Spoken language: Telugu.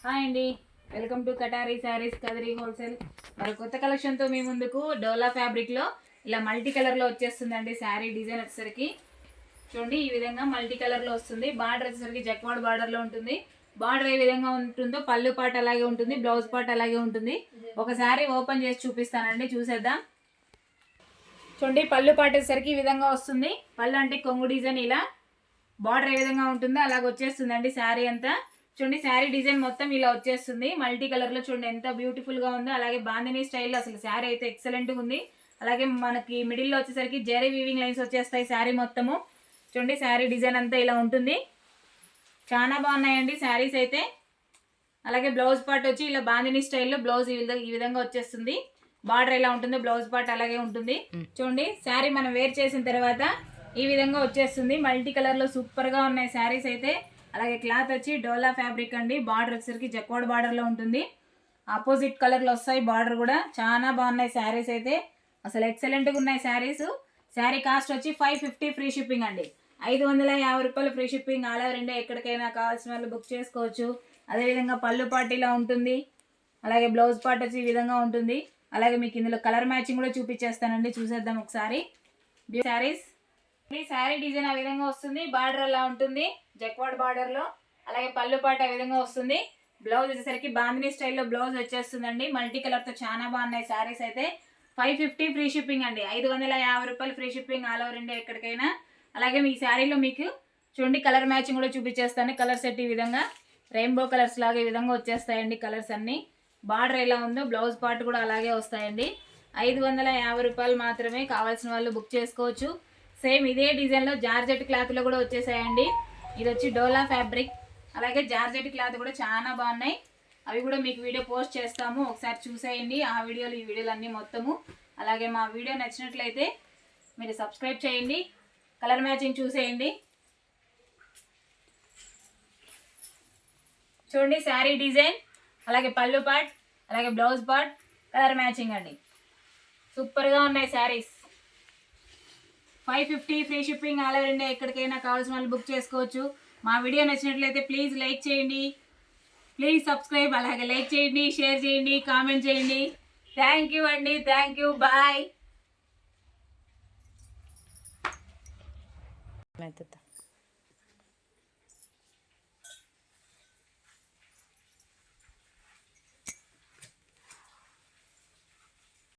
హాయ్ అండి, welcome to కటారీ saris Kadiri wholesale. మరి కొత్త కలెక్షన్తో మీ ముందుకు డోలా ఫ్యాబ్రిక్లో ఇలా మల్టీ కలర్లో వచ్చేస్తుందండి. శారీ డిజైన్ వచ్చేసరికి చూడండి, ఈ విధంగా మల్టీ కలర్లో వస్తుంది. బార్డర్ వచ్చేసరికి జక్వాడ్ బార్డర్లో ఉంటుంది. బార్డర్ ఏ విధంగా ఉంటుందో పళ్ళు పాట అలాగే ఉంటుంది, బ్లౌజ్ పాట అలాగే ఉంటుంది. ఒక శారీ ఓపెన్ చేసి చూపిస్తానండి, చూసేద్దాం. చూడండి, పళ్ళు పాట వచ్చేసరికి ఈ విధంగా వస్తుంది. పళ్ళు అంటే కొంగు డిజైన్, ఇలా బార్డర్ ఏ విధంగా ఉంటుందో అలాగ వచ్చేస్తుందండి శారీ అంతా. చూడండి, శారీ డిజైన్ మొత్తం ఇలా వచ్చేస్తుంది మల్టీ కలర్ లో. చూడండి ఎంత బ్యూటిఫుల్ గా ఉందో. అలాగే బాందినీ స్టైల్లో అసలు శారీ అయితే ఎక్సలెంట్ గా ఉంది. అలాగే మనకి మిడిల్ లో వచ్చేసరికి జెరీ వీవింగ్ లైన్స్ వచ్చేస్తాయి శారీ మొత్తము. చూడండి, శారీ డిజైన్ అంతా ఇలా ఉంటుంది. చాలా బాగున్నాయండి శారీస్ అయితే. అలాగే బ్లౌజ్ పార్ట్ వచ్చి ఇలా బాందినీ స్టైల్లో బ్లౌజ్ ఈ విధంగా వచ్చేస్తుంది. బార్డర్ ఎలా ఉంటుందో బ్లౌజ్ పార్ట్ అలాగే ఉంటుంది. చూడండి, శారీ మనం వేర్ చేసిన తర్వాత ఈ విధంగా వచ్చేస్తుంది. మల్టీ కలర్ లో సూపర్ గా ఉన్నాయి శారీస్ అయితే. అలాగే క్లాత్ వచ్చి డోలా ఫ్యాబ్రిక్ అండి. బార్డర్ వచ్చేసరికి జక్వాడ్ బార్డర్ లో ఉంటుంది. ఆపోజిట్ కలర్ లో వస్తాయి బార్డర్ కూడా. చాలా బాగున్నాయి శారీస్ అయితే, అసలు ఎక్సలెంట్ గా ఉన్నాయి శారీస్. శారీ కాస్ట్ వచ్చి 550 ఫ్రీ షిప్పింగ్ అండి. 550 రూపాయలు free shipping. All over India ఎక్కడికైనా కావాల్సిన వాళ్ళు బుక్ చేసుకోవచ్చు. అదేవిధంగా పళ్ళు పార్టీలా ఉంటుంది. అలాగే బ్లౌజ్ పార్ట్ వచ్చి ఈ విధంగా ఉంటుంది. అలాగే మీకు ఇందులో కలర్ మ్యాచింగ్ కూడా చూపించేస్తానండి, చూసేద్దాం ఒకసారి. శారీస్ శారీ డిజైన్ ఆ విధంగా వస్తుంది. బార్డర్ అలా ఉంటుంది జక్వాడ్ బార్డర్ లో. అలాగే పళ్ళు పాట ఆ విధంగా వస్తుంది. బ్లౌజ్ వచ్చేసరికి బాందినీ స్టైల్లో బ్లౌజ్ వచ్చేస్తుందండి. మల్టీ కలర్ తో చాలా బాగున్నాయి శారీస్ అయితే. 550 ఫ్రీ షిప్పింగ్ అండి. 550 రూపాయలు free shipping all over India ఎక్కడికైనా. అలాగే మీ శారీలో మీకు చూడండి కలర్ మ్యాచింగ్ కూడా చూపించేస్తాను. కలర్ సెట్ ఈ విధంగా రెయిన్బో కలర్స్ లాగా ఈ విధంగా వచ్చేస్తాయండి కలర్స్ అన్ని. బార్డర్ ఎలా ఉందో బ్లౌజ్ పార్ట్ కూడా అలాగే వస్తాయండి. 550 రూపాయలు మాత్రమే. కావాల్సిన వాళ్ళు బుక్ చేసుకోవచ్చు. సేమ్ ఇదే డిజైన్లో జార్జెట్ క్లాత్లో కూడా వచ్చేసాయండి. ఇది వచ్చి డోలా ఫ్యాబ్రిక్. అలాగే జార్జెట్ క్లాత్ కూడా చాలా బాగున్నాయి. అవి కూడా మీకు వీడియో పోస్ట్ చేస్తాము, ఒకసారి చూసేయండి. ఆ వీడియోలు ఈ వీడియోలు అన్నీ మొత్తము. అలాగే మా వీడియో నచ్చినట్లయితే మీరు సబ్స్క్రైబ్ చేయండి, కలర్ మ్యాచింగ్ చూసేయండి. చూడండి శారీ డిజైన్, అలాగే పళ్ళు పార్ట్, అలాగే బ్లౌజ్ పార్ట్, కలర్ మ్యాచింగ్ అండి. సూపర్గా ఉన్నాయి saris. 550 free shipping all over India ఎక్కడికైనా కావాల్సిన వాళ్ళు బుక్ చేసుకోవచ్చు. మా వీడియో నచ్చినట్లయితే ప్లీజ్ లైక్ చేయండి, ప్లీజ్ సబ్స్క్రైబ్. అలాగే లైక్ చేయండి, షేర్ చేయండి, కామెంట్ చేయండి. థ్యాంక్ యూ అండి, థ్యాంక్ యూ, బాయ్.